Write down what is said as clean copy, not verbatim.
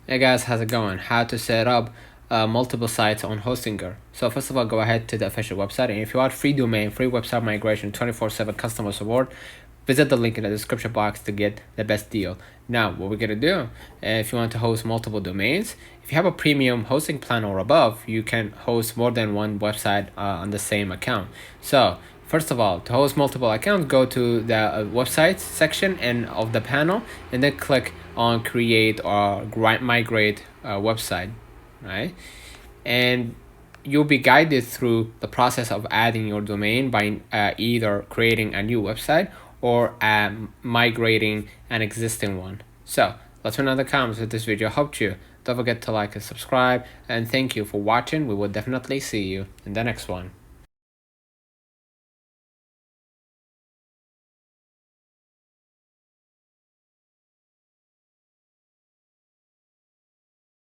Hey guys, how's it going? How to set up multiple sites on Hostinger. So first of all, go ahead to the official website, and if you want free domain, free website migration, 24/7 customer support, visit the link in the description box to get the best deal. Now, what we're gonna do, if you want to host multiple domains, if you have a premium hosting plan or above, you can host more than one website on the same account. So first of all, to host multiple accounts, go to the websites section and of the panel, and then click on create or migrate website, right? And you'll be guided through the process of adding your domain by either creating a new website or migrating an existing one. So let's know in the comments if this video helped you. Don't forget to like and subscribe, and thank you for watching. We will definitely see you in the next one.